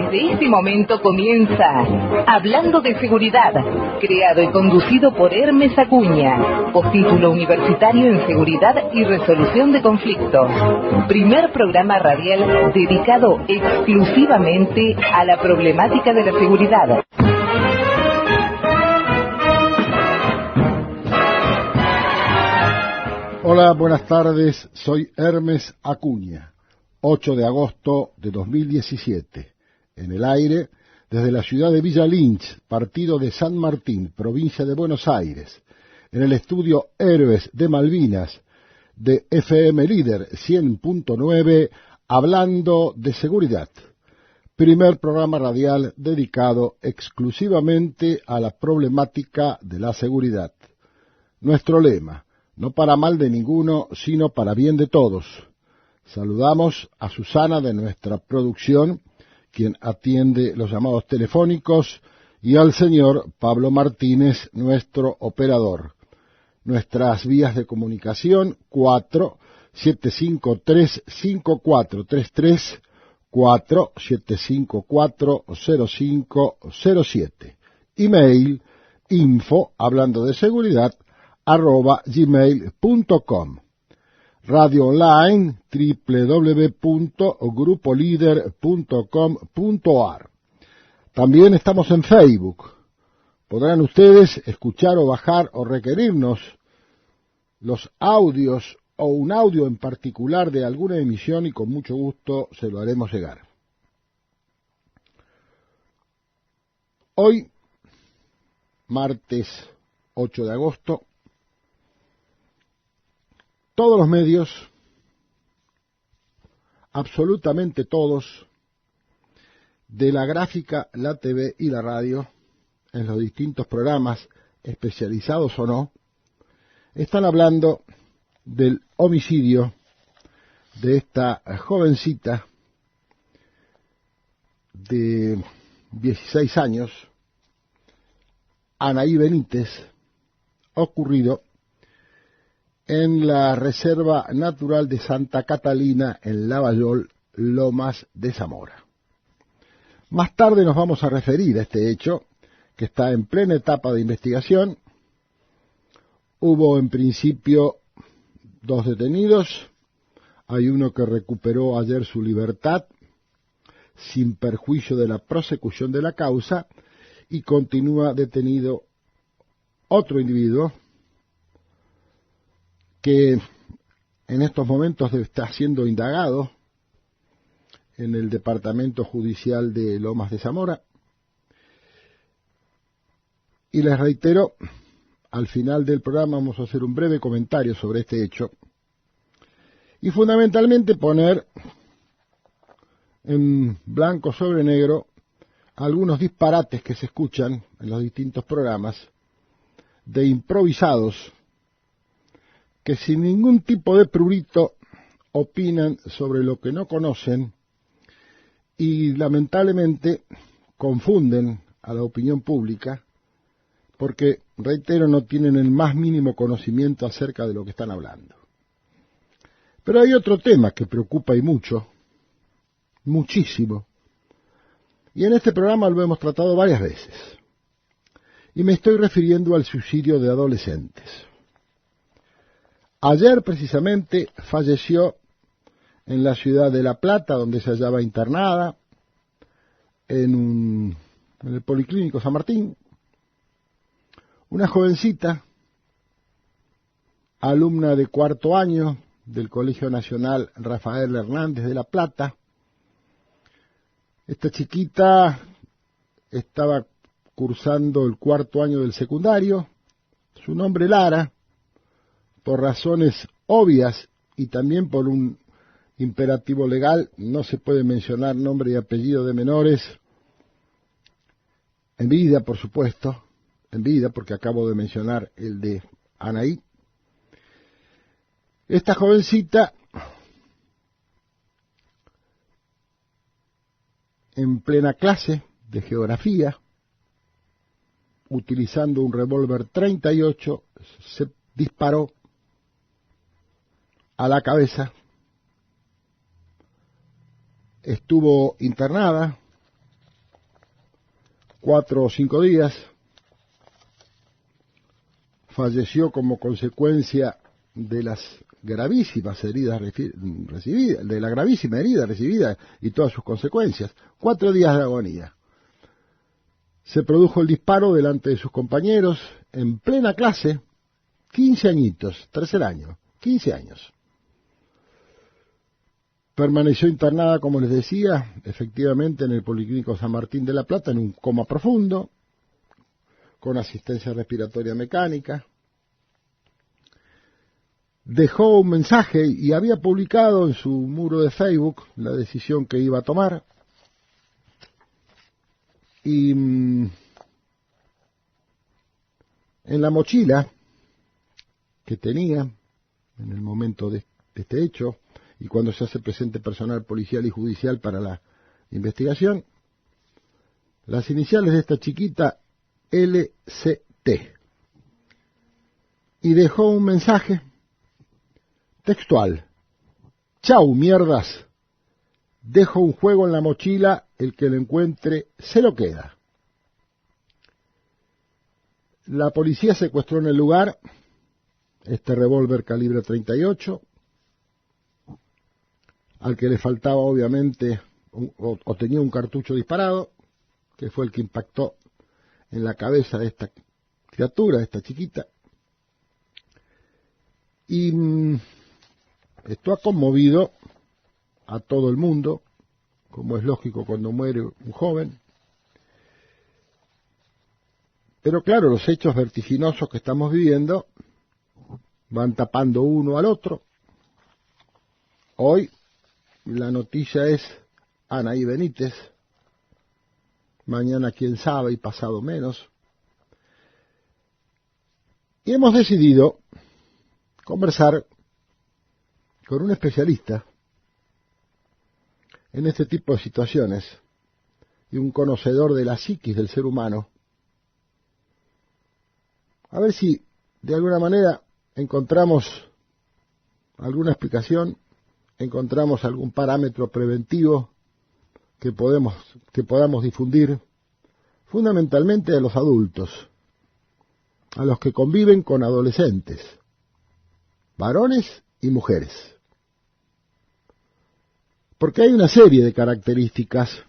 Desde este momento comienza Hablando de Seguridad, creado y conducido por Hermes Acuña, postítulo universitario en Seguridad y Resolución de Conflictos. Primer programa radial dedicado exclusivamente a la problemática de la seguridad. Hola, buenas tardes, soy Hermes Acuña. 8 de agosto de 2017, en el aire, desde la ciudad de Villa Lynch, partido de San Martín, provincia de Buenos Aires, en el estudio Héroes de Malvinas, de FM Líder 100.9, hablando de seguridad. Primer programa radial dedicado exclusivamente a la problemática de la seguridad. Nuestro lema, no para mal de ninguno, sino para bien de todos. Saludamos a Susana de nuestra producción, quien atiende los llamados telefónicos, y al señor Pablo Martínez, nuestro operador. Nuestras vías de comunicación, 4753-5433, 4754-0507. Email, info, hablando de seguridad, @gmail.com. Radio online www.grupolider.com.ar. También estamos en Facebook. Podrán ustedes escuchar o bajar o requerirnos los audios o un audio en particular de alguna emisión y con mucho gusto se lo haremos llegar. Hoy, martes 8 de agosto, todos los medios, absolutamente todos, de la gráfica, la TV y la radio, en los distintos programas, especializados o no, están hablando del homicidio de esta jovencita de 16 años, Anaí Benítez, ocurrido en la Reserva Natural de Santa Catalina, en Lavallol, Lomas de Zamora. Más tarde nos vamos a referir a este hecho, que está en plena etapa de investigación. Hubo en principio 2 detenidos, hay uno que recuperó ayer su libertad, sin perjuicio de la prosecución de la causa, y continúa detenido otro individuo, que en estos momentos está siendo indagado en el Departamento Judicial de Lomas de Zamora. Y les reitero, al final del programa vamos a hacer un breve comentario sobre este hecho y fundamentalmente poner en blanco sobre negro algunos disparates que se escuchan en los distintos programas de improvisados que sin ningún tipo de prurito opinan sobre lo que no conocen y lamentablemente confunden a la opinión pública porque, reitero, no tienen el más mínimo conocimiento acerca de lo que están hablando. Pero hay otro tema que preocupa y mucho, muchísimo, y en este programa lo hemos tratado varias veces, y me estoy refiriendo al suicidio de adolescentes. Ayer precisamente falleció en la ciudad de La Plata, donde se hallaba internada, en el Policlínico San Martín, una jovencita, alumna de 4º año del Colegio Nacional Rafael Hernández de La Plata. Esta chiquita estaba cursando el 4º año del secundario, su nombre Lara, por razones obvias y también por un imperativo legal, no se puede mencionar nombre y apellido de menores, en vida, por supuesto, en vida, porque acabo de mencionar el de Anaí. Esta jovencita, en plena clase de geografía, utilizando un revólver 38, se disparó a la cabeza, estuvo internada, 4 o 5 días. Falleció como consecuencia de las gravísimas heridas recibidas, de la gravísima herida recibida y todas sus consecuencias. 4 días de agonía. Se produjo el disparo delante de sus compañeros en plena clase, 15 añitos, tercer año, 15 años. Permaneció internada, como les decía, efectivamente en el Policlínico San Martín de la Plata, en un coma profundo, con asistencia respiratoria mecánica. Dejó un mensaje y había publicado en su muro de Facebook la decisión que iba a tomar. Y en la mochila que tenía en el momento de este hecho, y cuando se hace presente personal policial y judicial para la investigación, las iniciales de esta chiquita, LCT. Y dejó un mensaje textual: chau, mierdas. Dejo un juego en la mochila, el que lo encuentre se lo queda. La policía secuestró en el lugar este revólver calibre 38, al que le faltaba obviamente, o tenía un cartucho disparado, que fue el que impactó en la cabeza de esta criatura, de esta chiquita. Y esto ha conmovido a todo el mundo, como es lógico cuando muere un joven. Pero claro, los hechos vertiginosos que estamos viviendo van tapando uno al otro. Hoy la noticia es Anaí Benítez, mañana quién sabe y pasado menos. Y hemos decidido conversar con un especialista en este tipo de situaciones y un conocedor de la psiquis del ser humano, a ver si de alguna manera encontramos alguna explicación, encontramos algún parámetro preventivo que podamos difundir, fundamentalmente a los adultos, a los que conviven con adolescentes, varones y mujeres. Porque hay una serie de características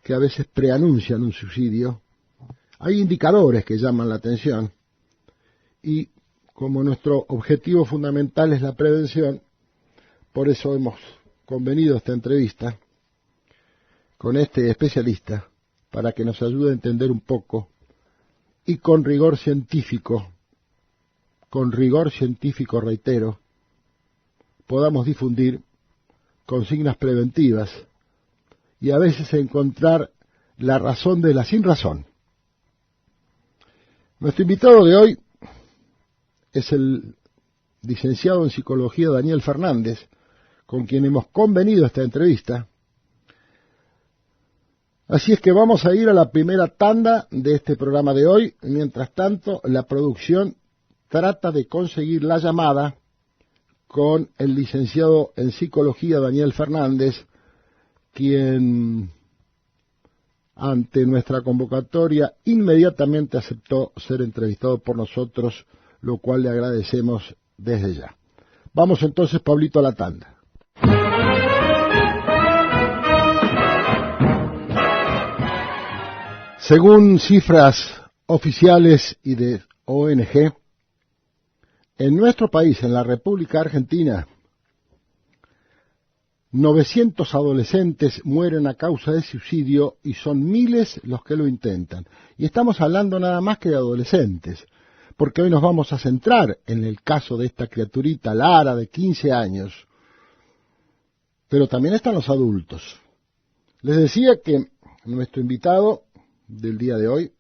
que a veces preanuncian un suicidio. Hay indicadores que llaman la atención y como nuestro objetivo fundamental es la prevención, por eso hemos convenido esta entrevista con este especialista para que nos ayude a entender un poco y con rigor científico, reitero, podamos difundir consignas preventivas y a veces encontrar la razón de la sin razón. Nuestro invitado de hoy es el licenciado en psicología Daniel Fernández, con quien hemos convenido esta entrevista. Así es que vamos a ir a la primera tanda de este programa de hoy. Mientras tanto, la producción trata de conseguir la llamada con el licenciado en psicología Daniel Fernández, quien ante nuestra convocatoria inmediatamente aceptó ser entrevistado por nosotros, lo cual le agradecemos desde ya. Vamos entonces, Pablito, a la tanda. Según cifras oficiales y de ONG, en nuestro país, en la República Argentina, 900 adolescentes mueren a causa de suicidio y son miles los que lo intentan. Y estamos hablando nada más que de adolescentes, porque hoy nos vamos a centrar en el caso de esta criaturita Lara de 15 años, pero también están los adultos. Les decía que nuestro invitado del día de hoy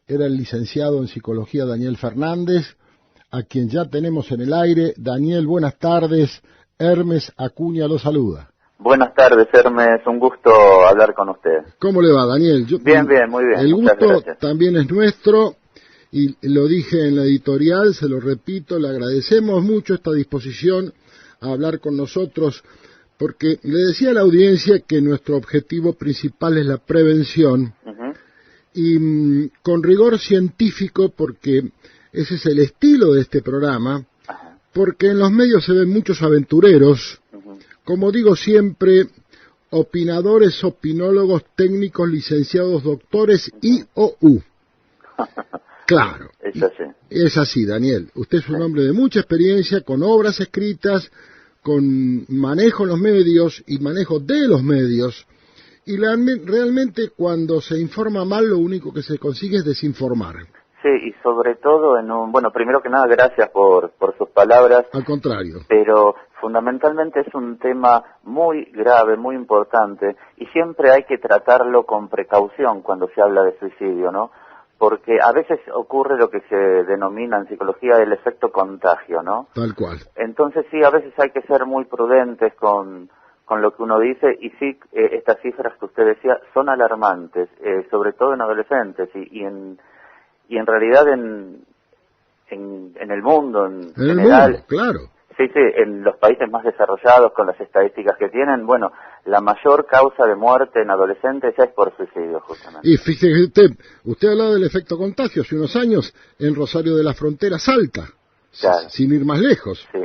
era el licenciado en psicología Daniel Fernández, a quien ya tenemos en el aire. Daniel, buenas tardes. Hermes Acuña lo saluda. Buenas tardes, Hermes. Un gusto hablar con usted. ¿Cómo le va, Daniel? Bien, muy bien. El gusto también es nuestro, y lo dije en la editorial, se lo repito, le agradecemos mucho esta disposición a hablar con nosotros, porque le decía a la audiencia que nuestro objetivo principal es la prevención, y con rigor científico, porque ese es el estilo de este programa, porque en los medios se ven muchos aventureros, como digo siempre, opinadores, opinólogos, técnicos, licenciados, doctores y IOU. Claro, es así, Daniel. Usted es un hombre de mucha experiencia, con obras escritas, con manejo en los medios y manejo de los medios, y realmente cuando se informa mal lo único que se consigue es desinformar. Sí, y sobre todo bueno, primero que nada, gracias por sus palabras. Al contrario. Pero fundamentalmente es un tema muy grave, muy importante, y siempre hay que tratarlo con precaución cuando se habla de suicidio, ¿no? Porque a veces ocurre lo que se denomina en psicología el efecto contagio, ¿no? Tal cual. Entonces sí, a veces hay que ser muy prudentes con lo que uno dice, y sí, estas cifras que usted decía son alarmantes, sobre todo en adolescentes, y en realidad en el mundo en general. Mundo, claro. Sí, en los países más desarrollados, con las estadísticas que tienen, bueno, la mayor causa de muerte en adolescentes ya es por suicidio, justamente. Y fíjese usted hablaba del efecto contagio hace unos años en Rosario de la Frontera, Salta, claro, sin ir más lejos. Sí.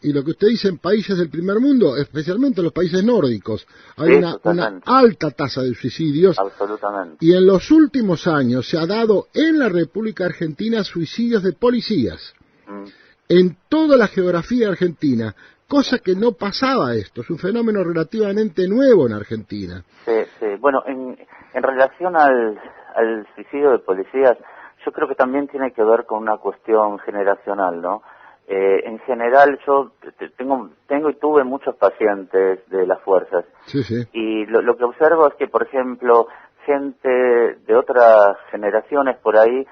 Y lo que usted dice en países del primer mundo, especialmente en los países nórdicos, hay una alta tasa de suicidios. Absolutamente. Y en los últimos años se ha dado en la República Argentina suicidios de policías. En toda la geografía argentina, cosa que no pasaba esto, es un fenómeno relativamente nuevo en Argentina. Sí. Bueno, en relación al suicidio de policías, yo creo que también tiene que ver con una cuestión generacional, ¿no? En general yo tengo y tuve muchos pacientes de las fuerzas. Sí. Y lo que observo es que, por ejemplo, gente de otras generaciones por ahí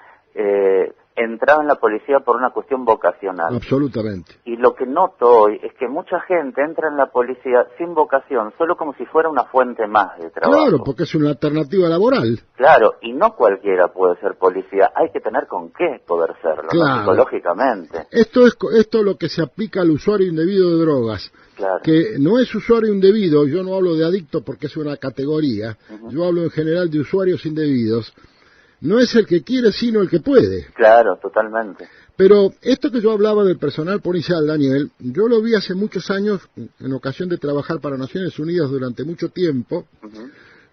entraba en la policía por una cuestión vocacional. Absolutamente. Y lo que noto hoy es que mucha gente entra en la policía sin vocación, solo como si fuera una fuente más de trabajo. Claro, porque es una alternativa laboral. Claro, y no cualquiera puede ser policía, hay que tener con qué poder serlo, claro, ¿no? Psicológicamente. Esto es lo que se aplica al usuario indebido de drogas. Claro. Que no es usuario indebido, yo no hablo de adicto porque es una categoría, yo hablo en general de usuarios indebidos. No es el que quiere, sino el que puede. Claro, totalmente. Pero esto que yo hablaba del personal policial, Daniel, yo lo vi hace muchos años, en ocasión de trabajar para Naciones Unidas durante mucho tiempo.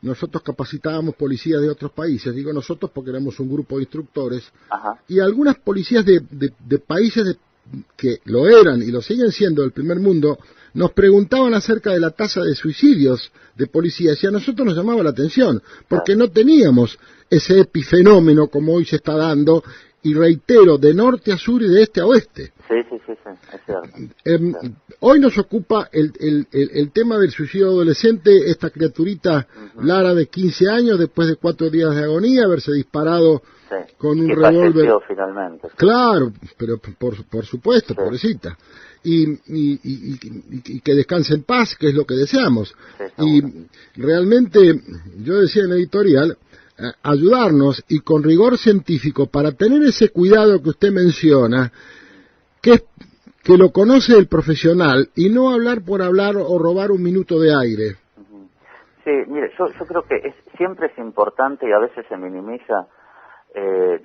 Nosotros capacitábamos policías de otros países, digo nosotros porque éramos un grupo de instructores, y algunas policías de países que lo eran y lo siguen siendo del primer mundo, nos preguntaban acerca de la tasa de suicidios de policías, y a nosotros nos llamaba la atención, porque no teníamos ese epifenómeno como hoy se está dando, y reitero, de norte a sur y de este a oeste. Sí, es cierto. Hoy nos ocupa el tema del suicidio adolescente, esta criaturita Lara de 15 años, después de 4 días de agonía, haberse disparado con un revólver. Finalmente. Claro, pero por supuesto, pobrecita. Y que descanse en paz, que es lo que deseamos. Y realmente, yo decía en la editorial, ayudarnos y con rigor científico para tener ese cuidado que usted menciona, que lo conoce el profesional y no hablar por hablar o robar un minuto de aire. Sí, mire, yo creo que siempre es importante y a veces se minimiza.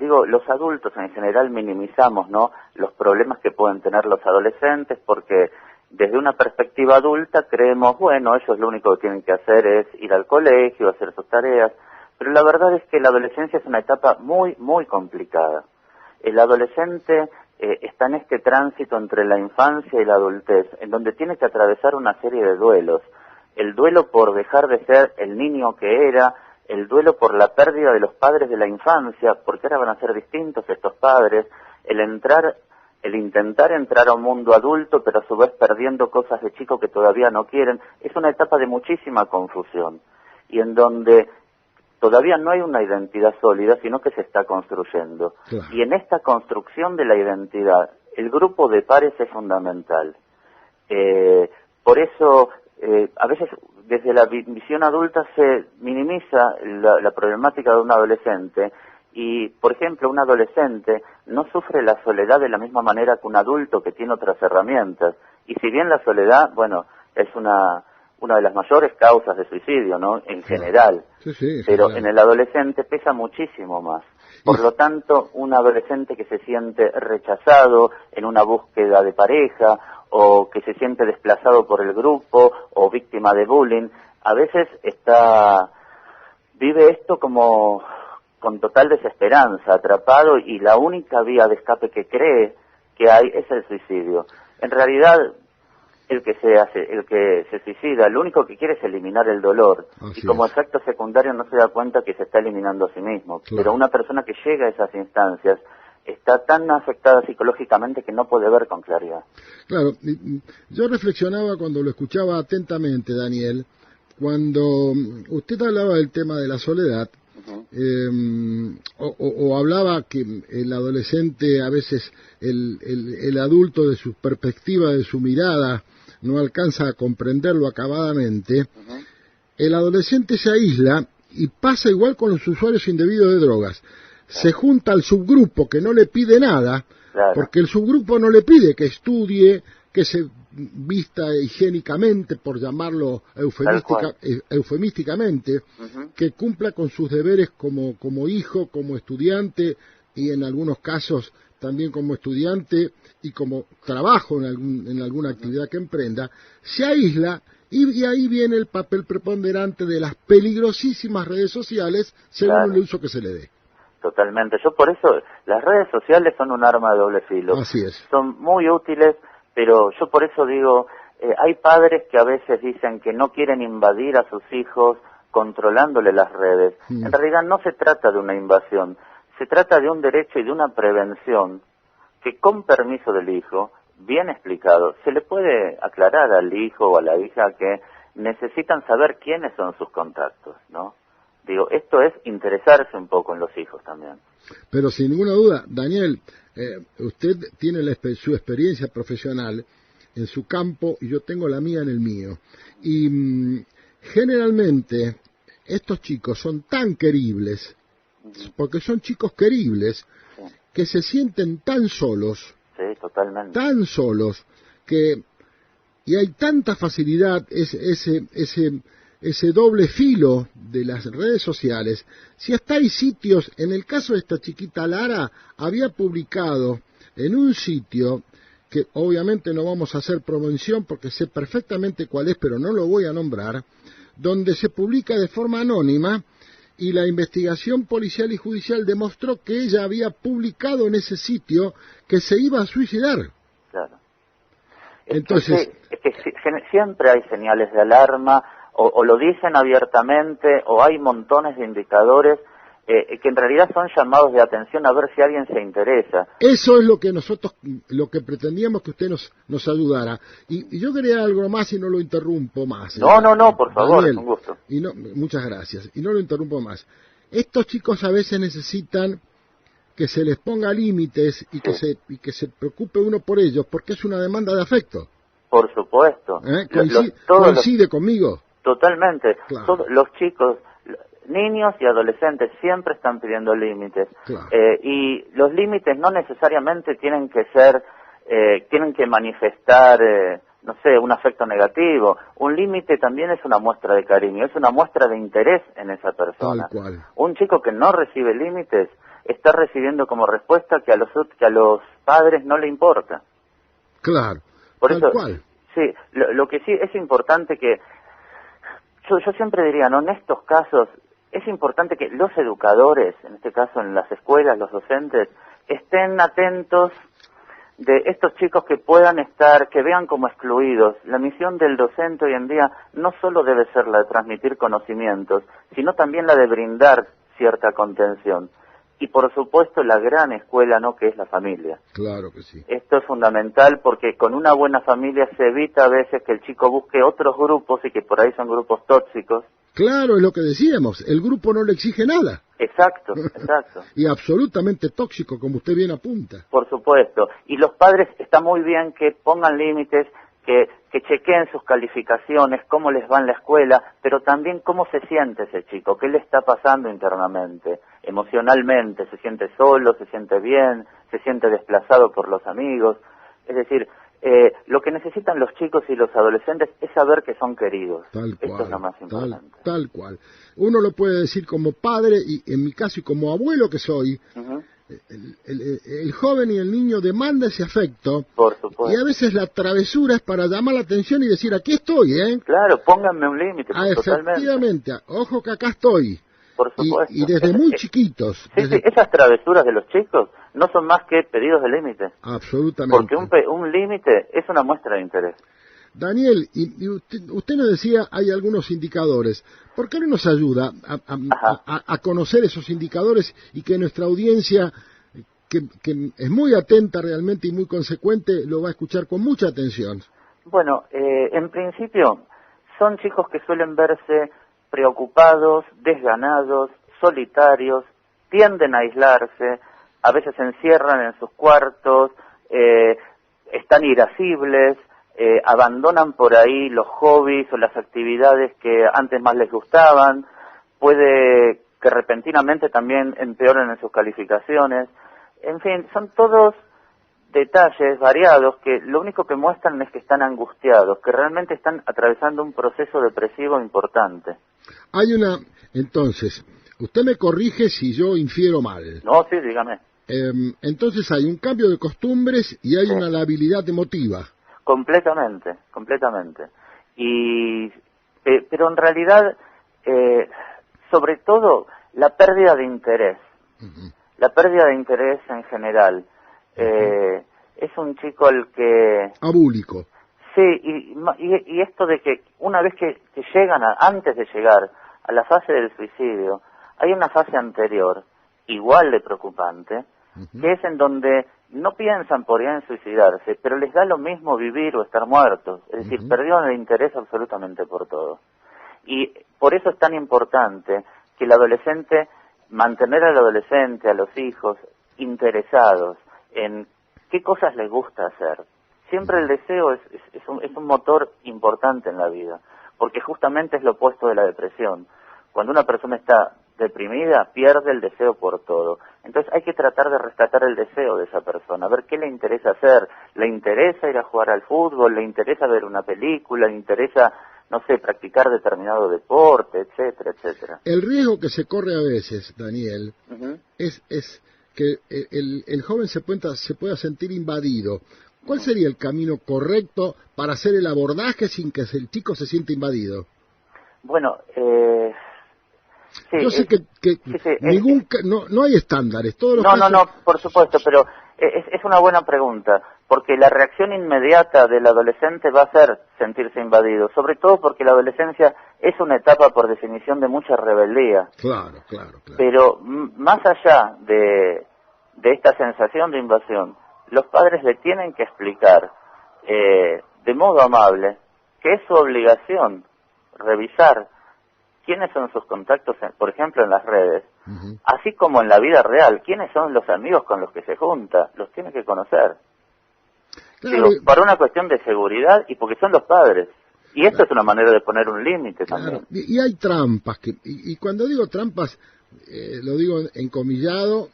Los adultos en general minimizamos, ¿no?, los problemas que pueden tener los adolescentes porque desde una perspectiva adulta creemos, bueno, ellos lo único que tienen que hacer es ir al colegio, hacer sus tareas. Pero la verdad es que la adolescencia es una etapa muy, muy complicada. El adolescente está en este tránsito entre la infancia y la adultez, en donde tiene que atravesar una serie de duelos. El duelo por dejar de ser el niño que era, el duelo por la pérdida de los padres de la infancia, porque ahora van a ser distintos estos padres, el intentar entrar a un mundo adulto, pero a su vez perdiendo cosas de chico que todavía no quieren. Es una etapa de muchísima confusión, y en donde todavía no hay una identidad sólida, sino que se está construyendo. Claro. Y en esta construcción de la identidad, el grupo de pares es fundamental. Por eso, a veces desde la visión adulta se minimiza la problemática de un adolescente, y, por ejemplo, un adolescente no sufre la soledad de la misma manera que un adulto que tiene otras herramientas. Y si bien la soledad, bueno, es una una de las mayores causas de suicidio, ¿no? En general. Sí, pero claro. en el adolescente pesa muchísimo más. Por lo tanto, un adolescente que se siente rechazado en una búsqueda de pareja, o que se siente desplazado por el grupo, o víctima de bullying, a veces vive esto como con total desesperanza, atrapado, y la única vía de escape que cree que hay es el suicidio. En realidad, el que se suicida, lo único que quiere es eliminar el dolor, Así y como es. efecto secundario no se da cuenta que se está eliminando a sí mismo. Claro. Pero una persona que llega a esas instancias está tan afectada psicológicamente que no puede ver con claridad. Claro, yo reflexionaba cuando lo escuchaba atentamente, Daniel, cuando usted hablaba del tema de la soledad, o hablaba que el adolescente, a veces el adulto, de su perspectiva, de su mirada, no alcanza a comprenderlo acabadamente. El adolescente se aísla, y pasa igual con los usuarios indebidos de drogas. Se junta al subgrupo que no le pide nada, Claro. porque el subgrupo no le pide que estudie, que se vista higiénicamente, por llamarlo eufemísticamente, que cumpla con sus deberes como hijo, como estudiante, y en algunos casos también como estudiante y como trabajo en alguna actividad que emprenda. Se aísla, y ahí viene el papel preponderante de las peligrosísimas redes sociales, según Claro. el uso que se le dé. Totalmente. Yo por eso, las redes sociales son un arma de doble filo. Así es. Son muy útiles, pero yo por eso digo, hay padres que a veces dicen que no quieren invadir a sus hijos controlándole las redes. En realidad no se trata de una invasión, se trata de un derecho y de una prevención que, con permiso del hijo, bien explicado, se le puede aclarar al hijo o a la hija que necesitan saber quiénes son sus contactos, ¿no? Digo, esto es interesarse un poco en los hijos también. Pero sin ninguna duda, Daniel, usted tiene su experiencia profesional en su campo, y yo tengo la mía en el mío. Y generalmente estos chicos son tan queribles, porque son chicos queribles, que se sienten tan solos, Totalmente. y hay tanta facilidad, ese doble filo de las redes sociales. Si hasta hay sitios, en el caso de esta chiquita Lara, había publicado en un sitio, que obviamente no vamos a hacer promoción porque sé perfectamente cuál es, pero no lo voy a nombrar, donde se publica de forma anónima, y la investigación policial y judicial demostró que ella había publicado en ese sitio que se iba a suicidar. Claro. Entonces, es que siempre hay señales de alarma, o lo dicen abiertamente, o hay montones de indicadores que en realidad son llamados de atención a ver si alguien se interesa. Eso es lo que pretendíamos que usted nos ayudara. Y yo quería algo más, y no lo interrumpo más. No, por favor, Daniel, es un gusto. Muchas gracias. Y no lo interrumpo más. Estos chicos a veces necesitan que se les ponga límites, y que se preocupe uno por ellos, porque es una demanda de afecto. Por supuesto. ¿Coincide conmigo? Totalmente. Claro. Todos los chicos, niños y adolescentes, siempre están pidiendo límites. Claro. Y los límites no necesariamente tienen que manifestar, no sé, un afecto negativo. Un límite también es una muestra de cariño, es una muestra de interés en esa persona. Tal cual. Un chico que no recibe límites está recibiendo como respuesta que a los padres no le importa. Claro. Por Tal eso, cual. sí, lo que sí es importante que, yo siempre diría, ¿no? En estos casos, es importante que los educadores, en este caso en las escuelas, los docentes, estén atentos de estos chicos que puedan estar, que vean como excluidos. La misión del docente hoy en día no solo debe ser la de transmitir conocimientos, sino también la de brindar cierta contención. Y por supuesto la gran escuela, ¿no?, que es la familia. Claro que sí. Esto es fundamental, porque con una buena familia se evita a veces que el chico busque otros grupos, y que por ahí son grupos tóxicos. Claro, es lo que decíamos, el grupo no le exige nada. Exacto. Y absolutamente tóxico, como usted bien apunta. Por supuesto. Y los padres, está muy bien que pongan límites, que chequeen sus calificaciones, cómo les va en la escuela, pero también cómo se siente ese chico, qué le está pasando internamente, emocionalmente, se siente solo, se siente bien, se siente desplazado por los amigos. Es decir, Lo que necesitan los chicos y los adolescentes es saber que son queridos. Tal Esto cual, es lo más importante. tal cual. Uno lo puede decir como padre, y en mi caso y como abuelo que soy, Ujú. el joven y el niño demanda ese afecto, Por y supuesto. a veces la travesura es para llamar la atención y decir, aquí estoy, ¿eh? Claro, pónganme un límite, totalmente. Efectivamente, ojo que acá estoy. Por supuesto. Y desde muy chiquitos. Sí, desde... sí, esas travesuras de los chicos no son más que pedidos de límite. Absolutamente. Porque un límite es una muestra de interés. Daniel, y usted nos decía, hay algunos indicadores. ¿Por qué no nos ayuda a conocer esos indicadores y que nuestra audiencia, que es muy atenta realmente y muy consecuente, lo va a escuchar con mucha atención? Bueno, en principio son chicos que suelen verse preocupados, desganados, solitarios, tienden a aislarse, a veces se encierran en sus cuartos, están irascibles, abandonan por ahí los hobbies o las actividades que antes más les gustaban, puede que repentinamente también empeoren en sus calificaciones. En fin, son todos detalles variados que lo único que muestran es que están angustiados, que realmente están atravesando un proceso depresivo importante. Entonces, usted me corrige si yo infiero mal. No, sí, dígame. Entonces hay un cambio de costumbres y hay una labilidad emotiva. Completamente. Pero en realidad, sobre todo, la pérdida de interés. Uh-huh. La pérdida de interés en general. Es un chico al que... Abúlico. Sí, y esto de que una vez que llegan, antes de llegar a la fase del suicidio, hay una fase anterior, igual de preocupante, que es en donde no piensan por ir en suicidarse, pero les da lo mismo vivir o estar muertos. Es decir, perdieron el interés absolutamente por todo. Y por eso es tan importante que el adolescente, mantener al adolescente, a los hijos, interesados en qué cosas les gusta hacer. Siempre el deseo es un motor importante en la vida, porque justamente es lo opuesto de la depresión. Cuando una persona está deprimida, pierde el deseo por todo. Entonces hay que tratar de rescatar el deseo de esa persona, ver qué le interesa hacer. ¿Le interesa ir a jugar al fútbol? ¿Le interesa ver una película? ¿Le interesa, no sé, practicar determinado deporte, etcétera, etcétera? El riesgo que se corre a veces, Daniel, es que el joven se pueda sentir invadido. ¿Cuál sería el camino correcto para hacer el abordaje sin que el chico se sienta invadido? Bueno, sí, yo sé que no hay estándares. Todos los casos... No, por supuesto, pero es una buena pregunta, porque la reacción inmediata del adolescente va a ser sentirse invadido, sobre todo porque la adolescencia es una etapa por definición de mucha rebeldía. Claro. Pero más allá de esta sensación de invasión, los padres le tienen que explicar de modo amable que es su obligación revisar quiénes son sus contactos, por ejemplo, en las redes, así como en la vida real, quiénes son los amigos con los que se junta, los tiene que conocer. Claro. Digo, para una cuestión de seguridad y porque son los padres. Y esto es una manera de poner un límite también. Y hay trampas, y cuando digo trampas, lo digo encomillado,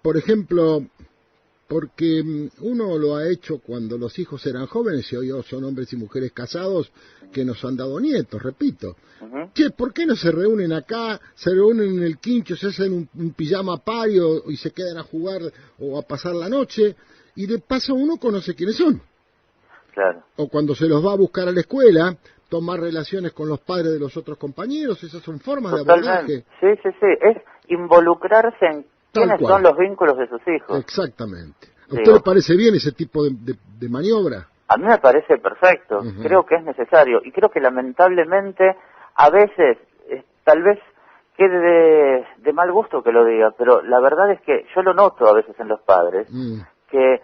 por ejemplo, porque uno lo ha hecho cuando los hijos eran jóvenes y hoy son hombres y mujeres casados que nos han dado nietos, repito. Che, ¿por qué no se reúnen acá, se reúnen en el quincho, se hacen un pijama party y se quedan a jugar o a pasar la noche? Y de paso uno conoce quiénes son. Claro. O cuando se los va a buscar a la escuela, tomar relaciones con los padres de los otros compañeros, esas son formas de abordaje. Sí, es involucrarse en quiénes son los vínculos de sus hijos. Exactamente. ¿A usted le parece bien ese tipo de maniobra? A mí me parece perfecto, creo que es necesario, y creo que lamentablemente a veces, tal vez quede de mal gusto que lo diga, pero la verdad es que yo lo noto a veces en los padres, que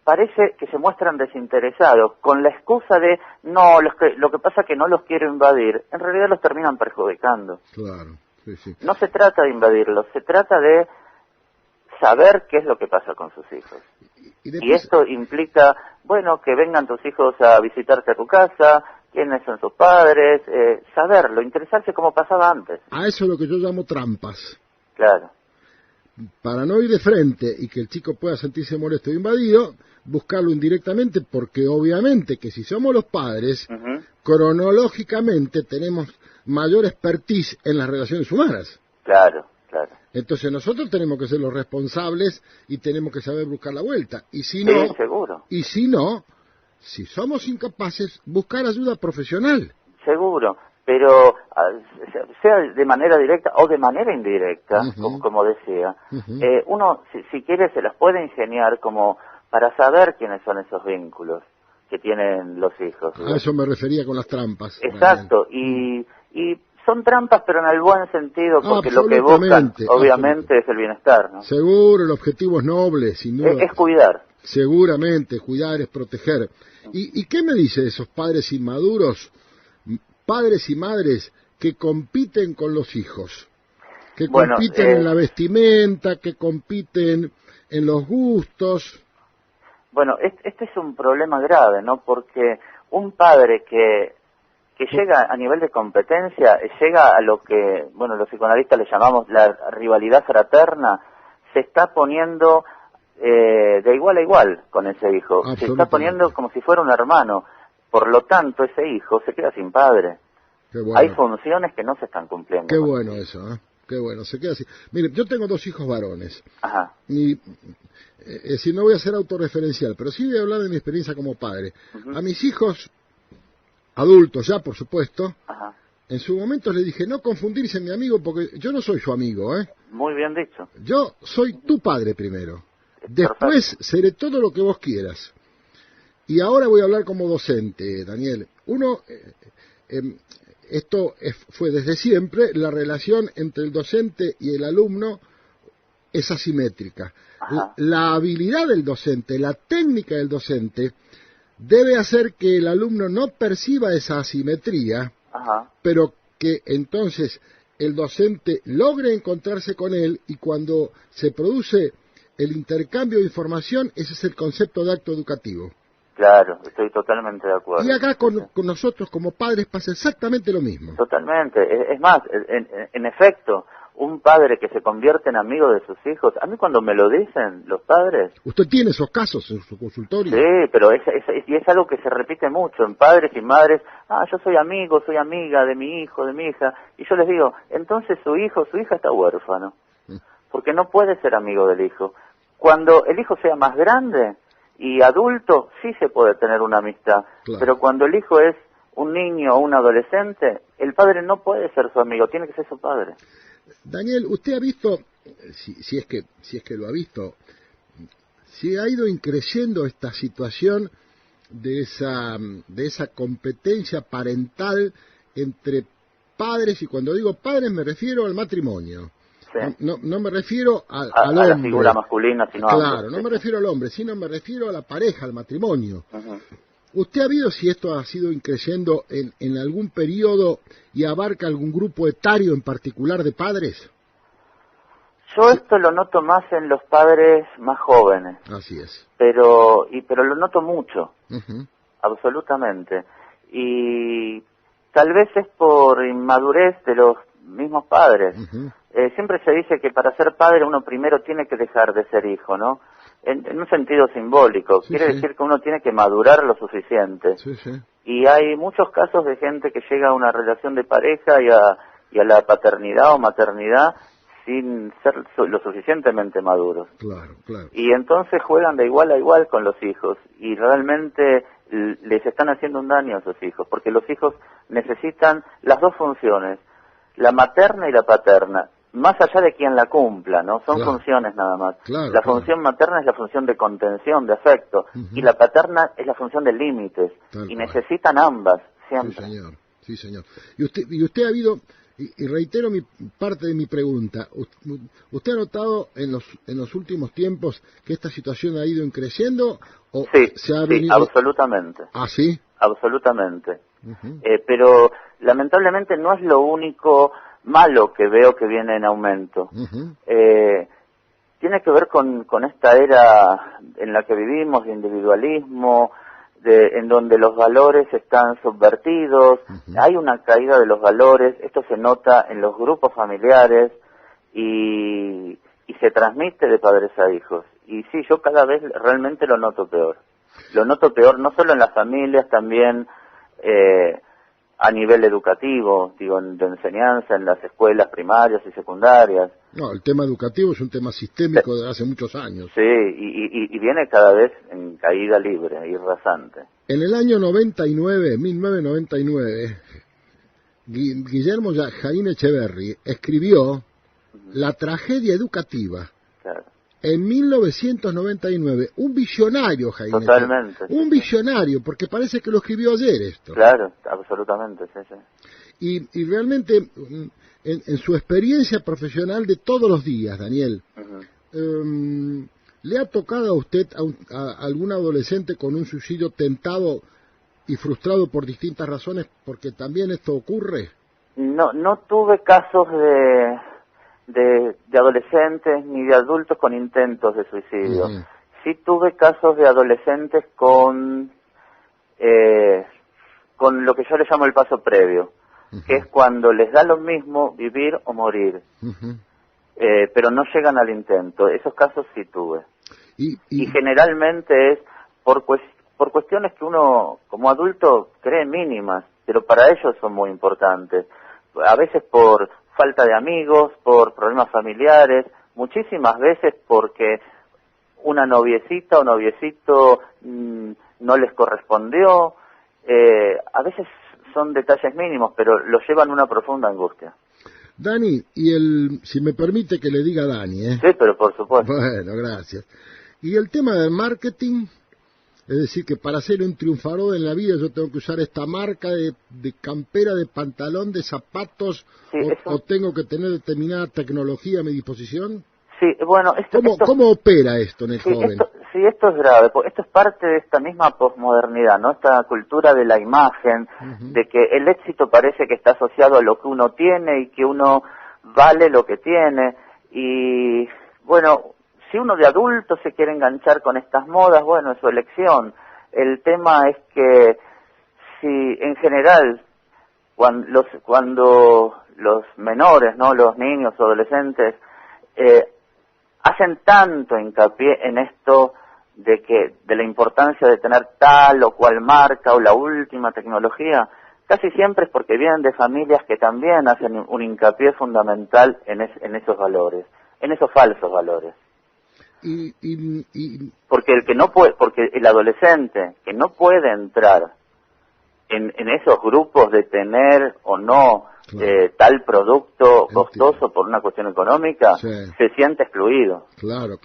parece que se muestran desinteresados, con la excusa de, no, lo que pasa es que no los quiero invadir, en realidad los terminan perjudicando. Claro, sí. No se trata de invadirlos, se trata de saber qué es lo que pasa con sus hijos. Y esto implica, bueno, que vengan tus hijos a visitarte a tu casa, quiénes son sus padres, saberlo, interesarse como pasaba antes. A eso es lo que yo llamo trampas. Claro. para no ir de frente y que el chico pueda sentirse molesto e invadido, buscarlo indirectamente, porque obviamente que si somos los padres, cronológicamente tenemos mayor expertise en las relaciones humanas. Claro, claro. Entonces nosotros tenemos que ser los responsables y tenemos que saber buscar la vuelta. Y si no, seguro. Y si no, si somos incapaces, buscar ayuda profesional. Seguro, pero sea de manera directa o de manera indirecta, como decía, uno, si quiere, se las puede ingeniar como para saber quiénes son esos vínculos que tienen los hijos. A eso me refería con las trampas. Exacto, y son trampas, pero en el buen sentido, porque lo que buscan, obviamente, es el bienestar, ¿no? Seguro, el objetivo es noble, sin duda. Es cuidar. Seguramente, cuidar es proteger. ¿Y qué me dice de esos padres inmaduros, padres y madres que compiten con los hijos? Que compiten en la vestimenta, que compiten en los gustos. Bueno, este es un problema grave, ¿no? Porque un padre que llega a nivel de competencia, llega a lo que, bueno, los psicoanalistas le llamamos la rivalidad fraterna, se está poniendo de igual a igual con ese hijo, se está poniendo como si fuera un hermano, por lo tanto ese hijo se queda sin padre. Qué bueno. Hay funciones que no se están cumpliendo. Qué bueno eso, ¿eh? Qué bueno, se queda así. Mire, yo tengo 2 hijos varones. Ajá. Es decir, no voy a ser autorreferencial, pero sí voy a hablar de mi experiencia como padre. A mis hijos, adultos ya, por supuesto, en su momento les dije, no confundirse mi amigo, porque yo no soy su amigo, ¿eh? Muy bien dicho. Yo soy tu padre primero. Después seré todo lo que vos quieras. Y ahora voy a hablar como docente, Daniel. Esto fue desde siempre, la relación entre el docente y el alumno es asimétrica. La habilidad del docente, la técnica del docente, debe hacer que el alumno no perciba esa asimetría, pero que entonces el docente logre encontrarse con él, y cuando se produce el intercambio de información, ese es el concepto de acto educativo. Claro, estoy totalmente de acuerdo. Y acá con nosotros como padres pasa exactamente lo mismo. Totalmente. Es más, en efecto, un padre que se convierte en amigo de sus hijos, a mí cuando me lo dicen los padres... ¿Usted tiene esos casos en su consultorio? Sí, pero es algo que se repite mucho en padres y madres. Yo soy amigo, soy amiga de mi hijo, de mi hija. Y yo les digo, entonces su hija está huérfano. Porque no puede ser amigo del hijo. Cuando el hijo sea más grande y adulto, sí se puede tener una amistad. Claro. Pero cuando el hijo es un niño o un adolescente, el padre no puede ser su amigo, tiene que ser su padre. Daniel, usted ha visto, si es que lo ha visto, si ha ido increciendo esta situación de esa competencia parental entre padres, y cuando digo padres me refiero al matrimonio. Sí. No me refiero al hombre. A la figura masculina, sino claro, no me refiero al hombre, sino me refiero a la pareja, al matrimonio. ¿Usted ha visto si esto ha sido increciendo en algún periodo y abarca algún grupo etario en particular de padres? Yo esto lo noto más en los padres más jóvenes. Así es. Pero lo noto mucho, absolutamente. Y tal vez es por inmadurez de los mismos padres. Siempre se dice que para ser padre uno primero tiene que dejar de ser hijo, ¿no? En un sentido simbólico. Quiere decir que uno tiene que madurar lo suficiente. Y hay muchos casos de gente que llega a una relación de pareja y a la paternidad o maternidad sin ser lo suficientemente maduros. Claro. Y entonces juegan de igual a igual con los hijos y realmente les están haciendo un daño a sus hijos, porque los hijos necesitan las dos funciones, la materna y la paterna, más allá de quien la cumpla, ¿no? Son funciones nada más. La función materna es la función de contención, de afecto, y la paterna es la función de límites, y necesitan ambas, siempre. Sí, señor. Y usted ha habido, y reitero parte de mi pregunta, ¿usted ha notado en los últimos tiempos que esta situación ha ido creciendo? ¿O se ha venido... absolutamente. ¿Ah, sí? Absolutamente. Pero lamentablemente no es lo único malo que veo que viene en aumento. Tiene que ver con esta era en la que vivimos de individualismo, en donde los valores están subvertidos, hay una caída de los valores, esto se nota en los grupos familiares y y se transmite de padres a hijos. Y sí, yo cada vez realmente lo noto peor. Lo noto peor no solo en las familias, también a nivel educativo, digo, de enseñanza en las escuelas primarias y secundarias. No, el tema educativo es un tema sistémico de hace muchos años. Sí, y viene cada vez en caída libre y rasante. En el año 1999, Guillermo Jaime Echeverry escribió La tragedia educativa. Claro. En 1999, un visionario, Jaime. Totalmente. Un visionario, porque parece que lo escribió ayer esto. Claro, absolutamente, sí, sí. Y realmente, en su experiencia profesional de todos los días, Daniel, ¿le ha tocado a usted a algún adolescente con un suicidio tentado y frustrado por distintas razones, porque también esto ocurre? No tuve casos de adolescentes ni de adultos con intentos de suicidio. Sí tuve casos de adolescentes con lo que yo le llamo el paso previo, que es cuando les da lo mismo vivir o morir, pero no llegan al intento. Esos casos sí tuve. Y generalmente es por cuestiones que uno como adulto cree mínimas, pero para ellos son muy importantes. A veces por falta de amigos, por problemas familiares, muchísimas veces porque una noviecita o noviecito no les correspondió. A veces son detalles mínimos, pero lo llevan a una profunda angustia. Dani, si me permite que le diga Dani, Sí, pero por supuesto. Bueno, gracias. Y el tema del marketing, es decir, que para ser un triunfador en la vida yo tengo que usar esta marca de campera, de pantalón, de zapatos, sí, o tengo que tener determinada tecnología a mi disposición. Sí, bueno, ¿Cómo opera esto en el joven? Esto es grave, porque esto es parte de esta misma posmodernidad, ¿no? Esta cultura de la imagen, de que el éxito parece que está asociado a lo que uno tiene y que uno vale lo que tiene. Y bueno, si uno de adulto se quiere enganchar con estas modas, bueno, es su elección. El tema es que si en general cuando los menores, ¿no? Los niños o adolescentes hacen tanto hincapié en esto de la importancia de tener tal o cual marca o la última tecnología, casi siempre es porque vienen de familias que también hacen un hincapié fundamental en esos valores, en esos falsos valores. Porque porque el adolescente que no puede entrar en esos grupos de tener o no tal producto costoso por una cuestión económica, se siente excluido. Claro.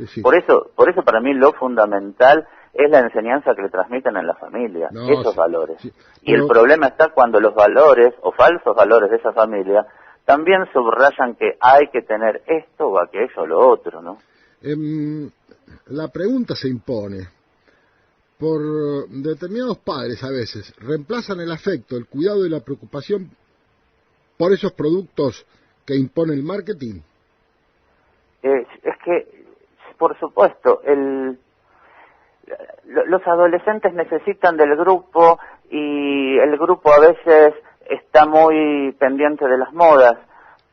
Sí. Por eso para mí lo fundamental es la enseñanza que le transmiten en la familia, esos valores. Sí. Y el problema está cuando los valores o falsos valores de esa familia también subrayan que hay que tener esto o aquello o lo otro, ¿no? La pregunta se impone. Por determinados padres a veces reemplazan el afecto, el cuidado y la preocupación por esos productos que impone el marketing. Es que, por supuesto, los adolescentes necesitan del grupo y el grupo a veces está muy pendiente de las modas,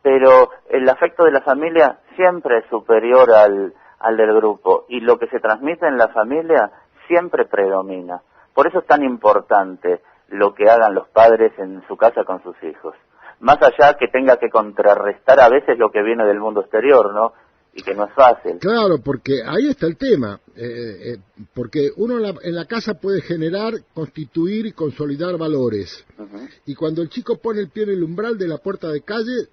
pero el afecto de la familia siempre es superior al del grupo y lo que se transmite en la familia siempre predomina. Por eso es tan importante lo que hagan los padres en su casa con sus hijos. Más allá que tenga que contrarrestar a veces lo que viene del mundo exterior, ¿no? Y que no es fácil. Claro, porque ahí está el tema. Porque uno en la casa puede generar, constituir y consolidar valores. Y cuando el chico pone el pie en el umbral de la puerta de calle,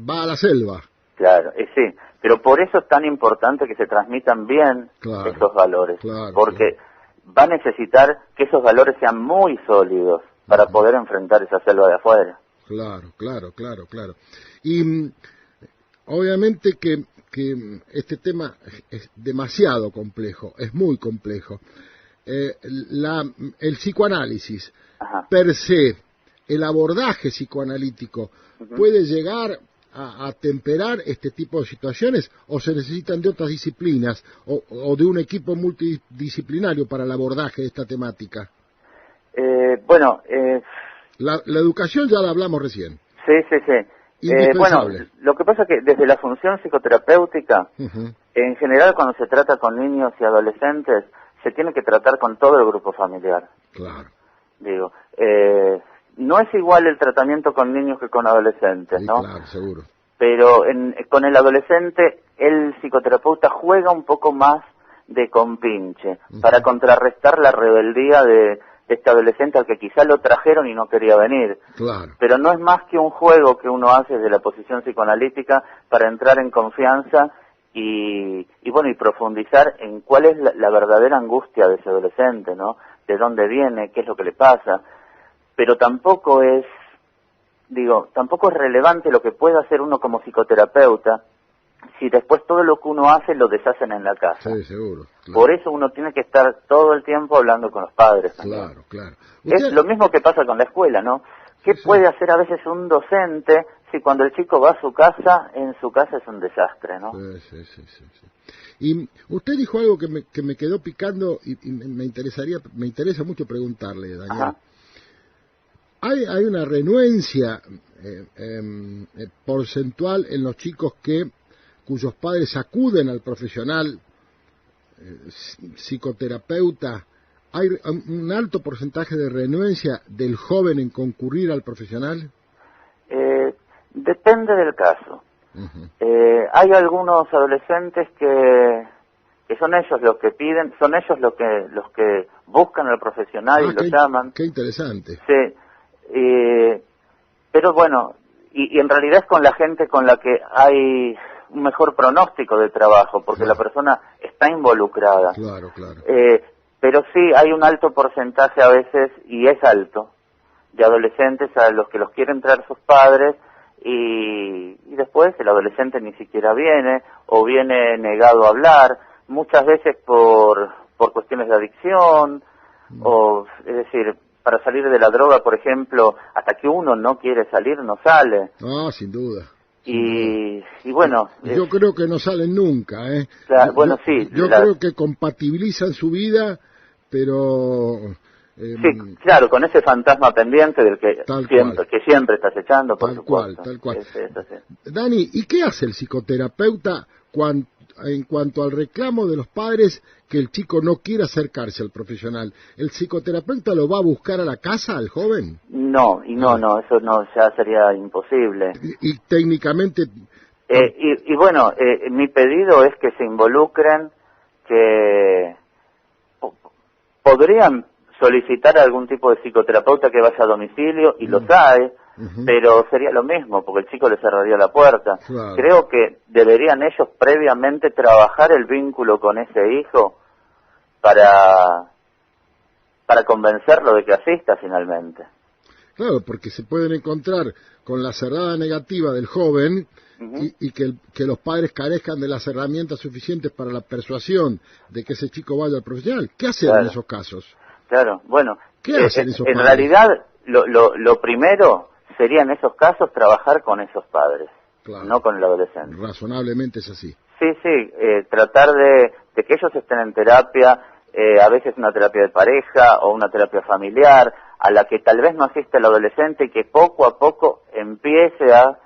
va a la selva. Claro, sí. Pero por eso es tan importante que se transmitan bien esos valores. Porque va a necesitar que esos valores sean muy sólidos para poder enfrentar esa selva de afuera. Claro. Y obviamente que este tema es demasiado complejo, es muy complejo. El psicoanálisis, per se, el abordaje psicoanalítico, ¿puede llegar a temperar este tipo de situaciones o se necesitan de otras disciplinas o de un equipo multidisciplinario para el abordaje de esta temática? Bueno, la educación ya la hablamos recién. Sí. indispensable. Bueno, lo que pasa es que desde la función psicoterapéutica, en general cuando se trata con niños y adolescentes, se tiene que tratar con todo el grupo familiar. Claro. Digo, no es igual el tratamiento con niños que con adolescentes, Sí, ¿no? claro, seguro. Pero con el adolescente, el psicoterapeuta juega un poco más de compinche, para contrarrestar la rebeldía de este adolescente al que quizá lo trajeron y no quería venir. Claro. Pero no es más que un juego que uno hace desde la posición psicoanalítica para entrar en confianza y bueno, y profundizar en cuál es la verdadera angustia de ese adolescente, ¿no? De dónde viene, qué es lo que le pasa. Pero tampoco es relevante lo que pueda hacer uno como psicoterapeuta si después todo lo que uno hace lo deshacen en la casa. Sí, seguro. Claro. Por eso uno tiene que estar todo el tiempo hablando con los padres también. Claro, claro. Es lo mismo que pasa con la escuela, ¿no? ¿Qué puede hacer a veces un docente si cuando el chico va a su casa, en su casa es un desastre, ¿no? Sí. Y usted dijo algo que me quedó picando y me interesa mucho preguntarle, Daniel. Ajá. Hay una renuencia porcentual en los chicos cuyos padres acuden al profesional psicoterapeuta. ¿Hay un alto porcentaje de renuencia del joven en concurrir al profesional? Depende del caso. Hay algunos adolescentes que son ellos los que piden, son ellos los que buscan al profesional y lo llaman. Qué interesante. Sí, pero bueno, y en realidad es con la gente con la que hay un mejor pronóstico de trabajo, porque la persona está involucrada. Claro. Pero sí hay un alto porcentaje a veces, y es alto, de adolescentes a los que los quieren traer sus padres, y después el adolescente ni siquiera viene, o viene negado a hablar, muchas veces por cuestiones de adicción, o es decir, para salir de la droga, por ejemplo, hasta que uno no quiere salir, no sale. Ah, sin duda. Y bueno... Yo creo que no salen nunca, ¿eh? Claro, bueno, sí. Yo creo que compatibilizan su vida, pero... sí, claro, con ese fantasma pendiente del que siempre estás echando, por supuesto. Tal cual. Sí. Dani, ¿y qué hace el psicoterapeuta en cuanto al reclamo de los padres que el chico no quiere acercarse al profesional? ¿El psicoterapeuta lo va a buscar a la casa al joven? No, eso no, ya sería imposible. Y técnicamente... y bueno, mi pedido es que se involucren, que podrían solicitar a algún tipo de psicoterapeuta que vaya a domicilio, y los hay, pero sería lo mismo, porque el chico le cerraría la puerta. Claro. Creo que deberían ellos previamente trabajar el vínculo con ese hijo para convencerlo de que asista finalmente. Claro, porque se pueden encontrar con la cerrada negativa del joven y que los padres carezcan de las herramientas suficientes para la persuasión de que ese chico vaya al profesional. ¿Qué hacer en esos casos? Claro, bueno, ¿Qué hacen esos en padres? realidad lo primero sería en esos casos trabajar con esos padres, Claro. no con el adolescente. Razonablemente es así. Sí, tratar de que ellos estén en terapia, a veces una terapia de pareja o una terapia familiar, a la que tal vez no asiste el adolescente y que poco a poco empiece a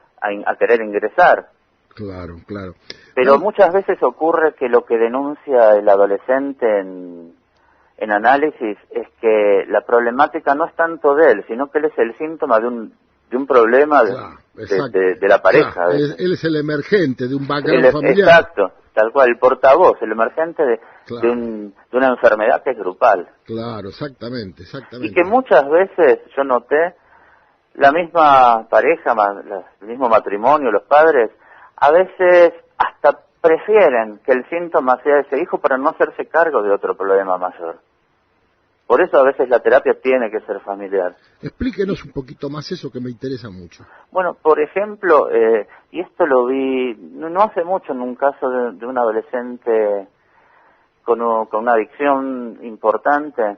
querer ingresar. Claro. Pero muchas veces ocurre que lo que denuncia el adolescente en análisis es que la problemática no es tanto de él, sino que él es el síntoma de un problema de la pareja. Él es el emergente de un background familiar. Exacto, tal cual, el portavoz, el emergente de una enfermedad que es grupal. Claro, exactamente. Y que muchas veces, yo noté, la misma pareja, el mismo matrimonio, los padres, a veces hasta prefieren que el síntoma sea ese hijo para no hacerse cargo de otro problema mayor. Por eso a veces la terapia tiene que ser familiar. Explíquenos un poquito más eso, que me interesa mucho. Bueno, por ejemplo, y esto lo vi no hace mucho en un caso de un adolescente con una adicción importante,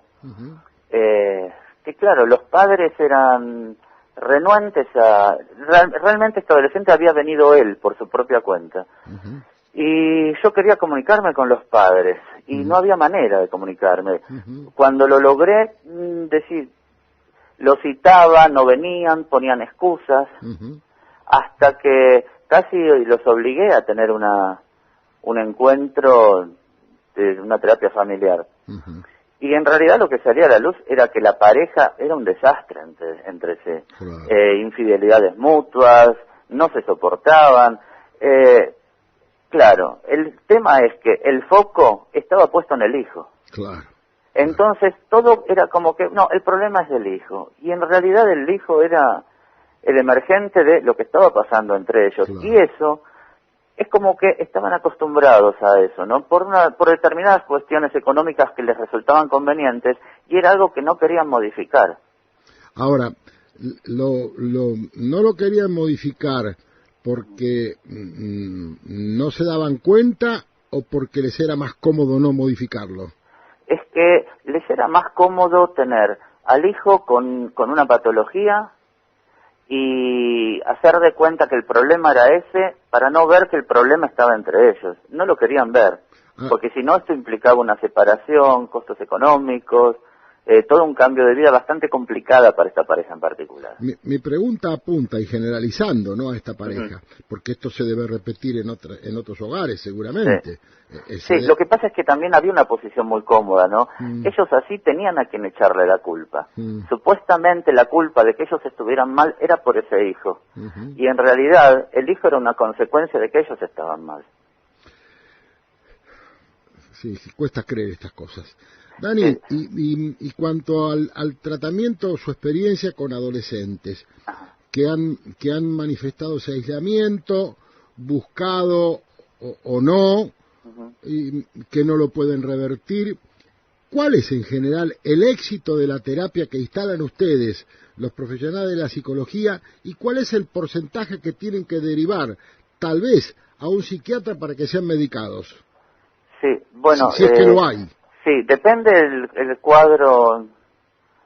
que claro, los padres eran renuentes realmente este adolescente había venido él por su propia cuenta. Y yo quería comunicarme con los padres y no había manera de comunicarme. Cuando lo logré, lo citaba, no venían, ponían excusas. hasta que casi los obligué a tener un encuentro de una terapia familiar. Ujú. Y en realidad lo que salía a la luz era que la pareja era un desastre entre sí. Claro. Infidelidades mutuas, no se soportaban. Claro, el tema es que el foco estaba puesto en el hijo. Claro. Entonces todo era como que, no, el problema es del hijo. Y en realidad el hijo era el emergente de lo que estaba pasando entre ellos. Claro. Y eso es como que estaban acostumbrados a eso, ¿no? Por determinadas cuestiones económicas que les resultaban convenientes, y era algo que no querían modificar. Ahora, no lo querían modificar porque no se daban cuenta o porque les era más cómodo no modificarlo. Es que les era más cómodo tener al hijo con una patología y hacer de cuenta que el problema era ese para no ver que el problema estaba entre ellos. No lo querían ver, porque si no esto implicaba una separación, costos económicos, todo un cambio de vida bastante complicada para esta pareja en particular. Mi pregunta apunta, y generalizando, ¿no?, a esta pareja, porque esto se debe repetir en otros hogares seguramente. Sí, lo que pasa es que también había una posición muy cómoda, ¿no? Ellos así tenían a quien echarle la culpa. Supuestamente la culpa de que ellos estuvieran mal era por ese hijo. Y en realidad el hijo era una consecuencia de que ellos estaban mal. Sí, cuesta creer estas cosas. Dani, y cuanto al tratamiento, su experiencia con adolescentes que han manifestado ese aislamiento, buscado o no, y que no lo pueden revertir, ¿cuál es en general el éxito de la terapia que instalan ustedes, los profesionales de la psicología, y cuál es el porcentaje que tienen que derivar, tal vez, a un psiquiatra para que sean medicados? Sí, bueno... Si es que lo hay. Sí, depende el cuadro.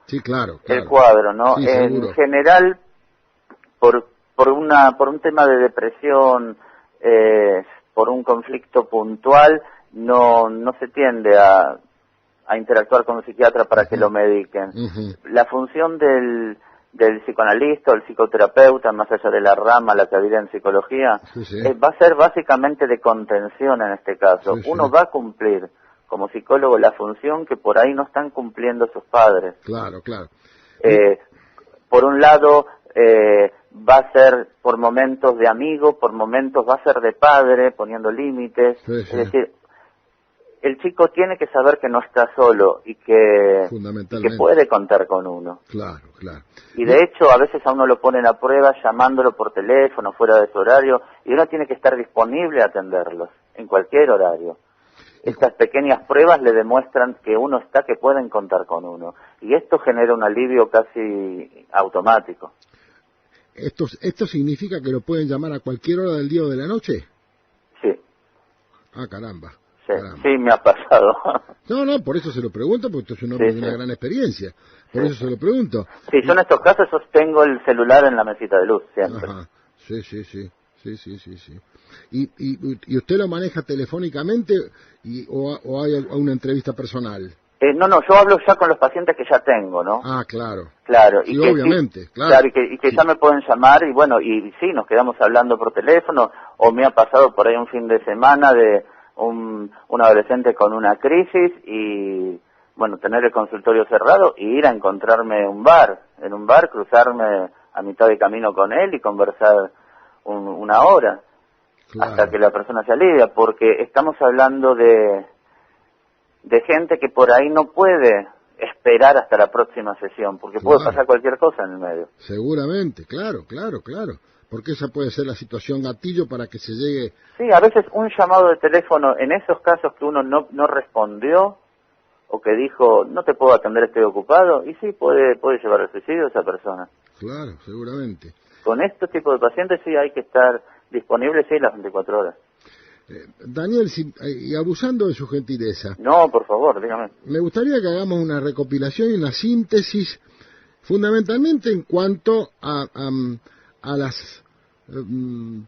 Sí, claro. El cuadro, ¿no? Sí, en seguro. general, por un tema de depresión, por un conflicto puntual, no se tiende a interactuar con un psiquiatra para que lo mediquen. La función del psicoanalista o el psicoterapeuta, más allá de la rama, la que había en psicología, va a ser básicamente de contención en este caso. Uno va a cumplir como psicólogo la función que por ahí no están cumpliendo sus padres. Claro. Por un lado, va a ser por momentos de amigo, por momentos va a ser de padre, poniendo límites. Es decir, el chico tiene que saber que no está solo y que puede contar con uno. Claro. Y de hecho, a veces a uno lo ponen a prueba llamándolo por teléfono, fuera de su horario, y uno tiene que estar disponible a atenderlos, en cualquier horario. Estas pequeñas pruebas le demuestran que uno está, que pueden contar con uno. Y esto genera un alivio casi automático. ¿Esto significa que lo pueden llamar a cualquier hora del día o de la noche? Sí. Ah, caramba. Sí, me ha pasado. No, por eso se lo pregunto, porque usted es un hombre de una gran experiencia. Por eso se lo pregunto. Sí, yo en estos casos sostengo el celular en la mesita de luz, siempre. Ajá. Sí. ¿Y usted lo maneja telefónicamente o hay una entrevista personal? No, yo hablo ya con los pacientes que ya tengo, ¿no? Ah, claro. Claro, sí, y que obviamente, claro. Y que ya me pueden llamar y bueno, y sí, nos quedamos hablando por teléfono, o me ha pasado por ahí un fin de semana de un adolescente con una crisis y, bueno, tener el consultorio cerrado y ir a encontrarme en un bar, cruzarme a mitad de camino con él y conversar una hora, hasta que la persona se alivia, porque estamos hablando de gente que por ahí no puede esperar hasta la próxima sesión, porque puede pasar cualquier cosa en el medio. Seguramente, claro, porque esa puede ser la situación gatillo para que se llegue... Sí, a veces un llamado de teléfono, en esos casos que uno no respondió, o que dijo, no te puedo atender, estoy ocupado, y sí, puede llevar al suicidio esa persona. Claro, seguramente. Con estos tipos de pacientes sí hay que estar disponible, sí, las 24 horas. Daniel, y abusando de su gentileza... No, por favor, dígame. Me gustaría que hagamos una recopilación y una síntesis, fundamentalmente en cuanto a las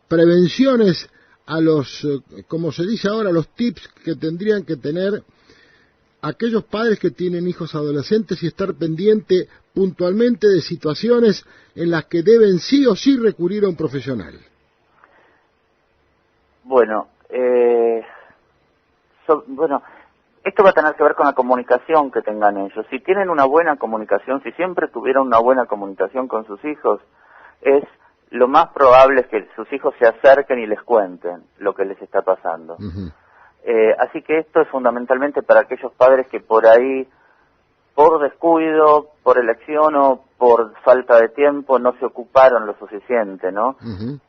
prevenciones, a los, como se dice ahora, los tips que tendrían que tener aquellos padres que tienen hijos adolescentes y estar pendiente puntualmente de situaciones en las que deben sí o sí recurrir a un profesional? Bueno, bueno, esto va a tener que ver con la comunicación que tengan ellos. Si tienen una buena comunicación, si siempre tuvieron una buena comunicación con sus hijos, es lo más probable es que sus hijos se acerquen y les cuenten lo que les está pasando. Uh-huh. Así que esto es fundamentalmente para aquellos padres que por ahí, por descuido, por elección o por falta de tiempo, no se ocuparon lo suficiente, ¿no? Uh-huh.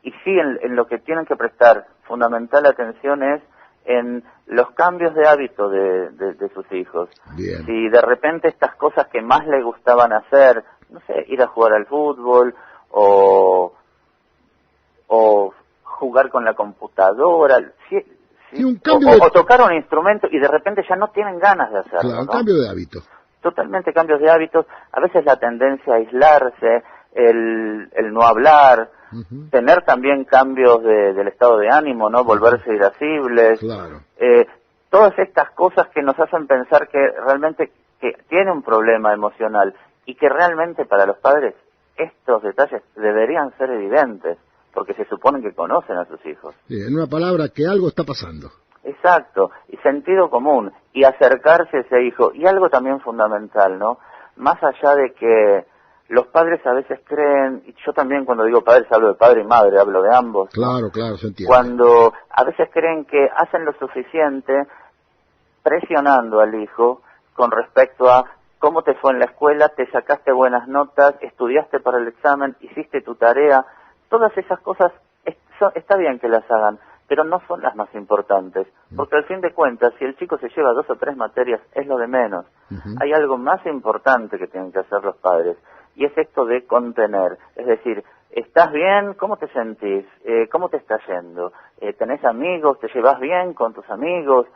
Y sí, en lo que tienen que prestar fundamental atención es en los cambios de hábito de sus hijos. Bien. Si de repente estas cosas que más les gustaban hacer, no sé, ir a jugar al fútbol o jugar con la computadora, Sí, un cambio o tocar un instrumento y de repente ya no tienen ganas de hacerlo. Claro, un ¿no? cambio de hábito. Totalmente cambios de hábitos, a veces la tendencia a aislarse, el no hablar, Uh-huh. tener también cambios del estado de ánimo, ¿no? Volverse irascibles. Claro. Todas estas cosas que nos hacen pensar que realmente que tiene un problema emocional y que realmente para los padres estos detalles deberían ser evidentes, porque se supone que conocen a sus hijos. Sí, en una palabra, que algo está pasando. Exacto, y sentido común, y acercarse a ese hijo, y algo también fundamental, ¿no? Más allá de que los padres a veces creen, y yo también cuando digo padres hablo de padre y madre, hablo de ambos. Claro, claro, se entiende. Cuando a veces creen que hacen lo suficiente presionando al hijo con respecto a cómo te fue en la escuela, te sacaste buenas notas, estudiaste para el examen, hiciste tu tarea, todas esas cosas está bien que las hagan, pero no son las más importantes, porque al fin de cuentas, si el chico se lleva 2 o 3 materias, es lo de menos. Uh-huh. Hay algo más importante que tienen que hacer los padres, y es esto de contener, es decir, ¿estás bien? ¿Cómo te sentís? ¿Cómo te está yendo? ¿Tenés amigos? ¿Te llevas bien con tus amigos?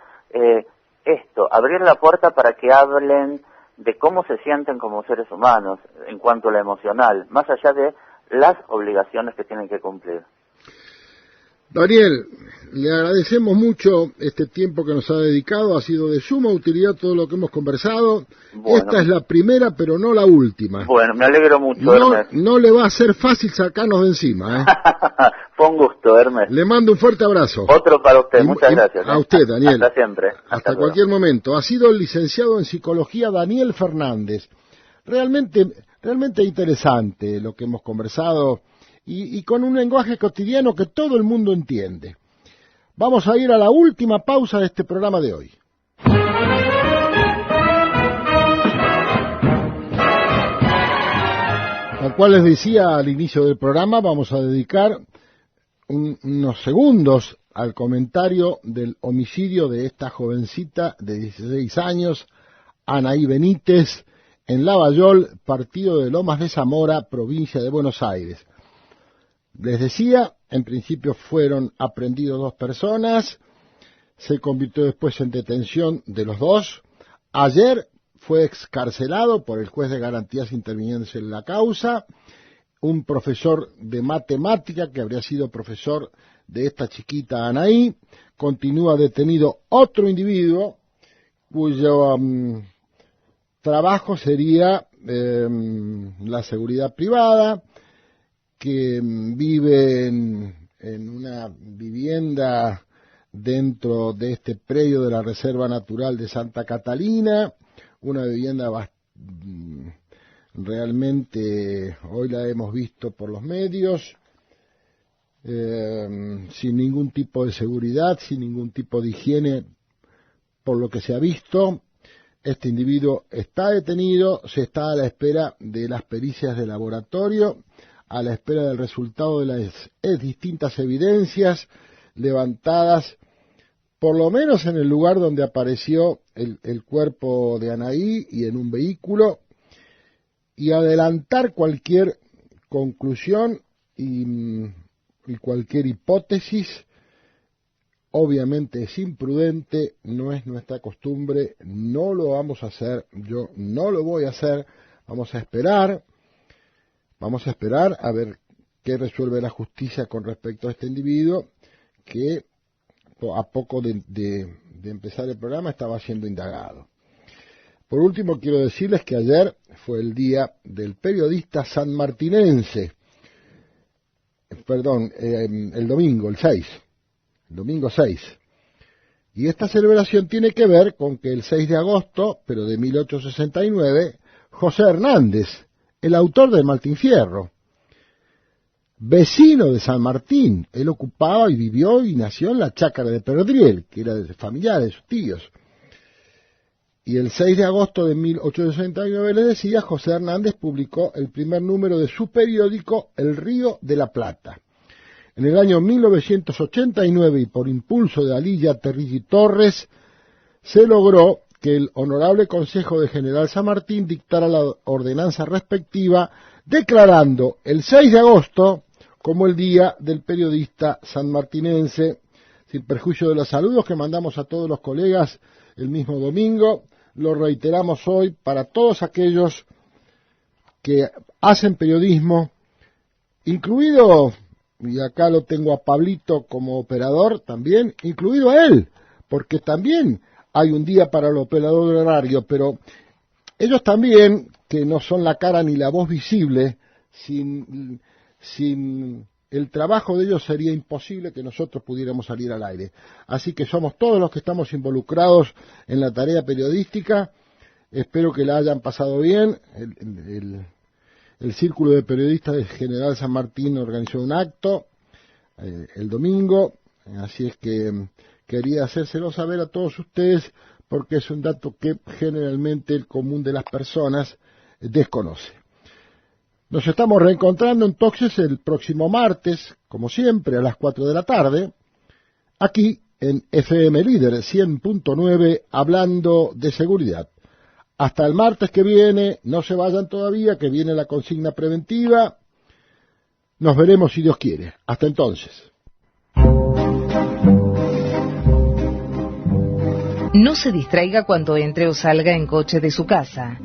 Abrir la puerta para que hablen de cómo se sienten como seres humanos en cuanto a lo emocional, más allá de las obligaciones que tienen que cumplir. Daniel, le agradecemos mucho este tiempo que nos ha dedicado, ha sido de suma utilidad todo lo que hemos conversado. Bueno, esta es la primera, pero no la última. Bueno, me alegro mucho, Hermes. No le va a ser fácil sacarnos de encima, ¿eh? Fue un gusto, Hermes. Le mando un fuerte abrazo. Otro para usted, muchas gracias. A usted, Daniel. Hasta siempre. Hasta cualquier momento. Ha sido el licenciado en Psicología Daniel Fernández. Realmente interesante lo que hemos conversado. Y con un lenguaje cotidiano que todo el mundo entiende. Vamos a ir a la última pausa de este programa de hoy. Tal cual les decía al inicio del programa, vamos a dedicar unos segundos al comentario del homicidio de esta jovencita de 16 años, Anaí Benítez, en Lavallol, partido de Lomas de Zamora, provincia de Buenos Aires. Les decía, en principio fueron aprehendidos 2 personas, se convirtió después en detención de los 2. Ayer fue excarcelado por el juez de garantías intervinientes en la causa, un profesor de matemática que habría sido profesor de esta chiquita Anaí. Continúa detenido otro individuo cuyo trabajo sería la seguridad privada, que vive en una vivienda dentro de este predio de la Reserva Natural de Santa Catalina, una vivienda realmente, hoy la hemos visto por los medios, sin ningún tipo de seguridad, sin ningún tipo de higiene, por lo que se ha visto. Este individuo está detenido, se está a la espera de las pericias de laboratorio, a la espera del resultado de las distintas evidencias levantadas, por lo menos en el lugar donde apareció el cuerpo de Anaí y en un vehículo, y adelantar cualquier conclusión y cualquier hipótesis, obviamente es imprudente, no es nuestra costumbre, no lo vamos a hacer, yo no lo voy a hacer, vamos a esperar a ver qué resuelve la justicia con respecto a este individuo, que a poco de de empezar el programa estaba siendo indagado. Por último, quiero decirles que ayer fue el día del periodista sanmartinense. El domingo, el 6. El domingo 6. Y esta celebración tiene que ver con que el 6 de agosto, pero de 1869, José Hernández, el autor del Martín Fierro, vecino de San Martín, él ocupaba y vivió y nació en la chácara de Perdriel, que era familiar de sus tíos. Y el 6 de agosto de 1869, les decía, José Hernández publicó el primer número de su periódico El Río de la Plata. En el año 1989, y por impulso de Alilla Terrilli Torres, se logró que el Honorable Consejo de General San Martín dictara la ordenanza respectiva, declarando el 6 de agosto como el Día del Periodista sanmartinense, sin perjuicio de los saludos que mandamos a todos los colegas el mismo domingo. Lo reiteramos hoy para todos aquellos que hacen periodismo, incluido, y acá lo tengo a Pablito como operador también, incluido a él, porque también hay un día para el operador de horario, pero ellos también, que no son la cara ni la voz visible, sin el trabajo de ellos sería imposible que nosotros pudiéramos salir al aire. Así que somos todos los que estamos involucrados en la tarea periodística. Espero que la hayan pasado bien. El Círculo de Periodistas de General San Martín organizó un acto el domingo, así es que quería hacérselo saber a todos ustedes, porque es un dato que generalmente el común de las personas desconoce. Nos estamos reencontrando entonces el próximo martes, como siempre, a las 4 de la tarde, aquí en FM Líder 100.9, hablando de seguridad. Hasta el martes que viene, no se vayan todavía, que viene la consigna preventiva. Nos veremos si Dios quiere. Hasta entonces. No se distraiga cuando entre o salga en coche de su casa.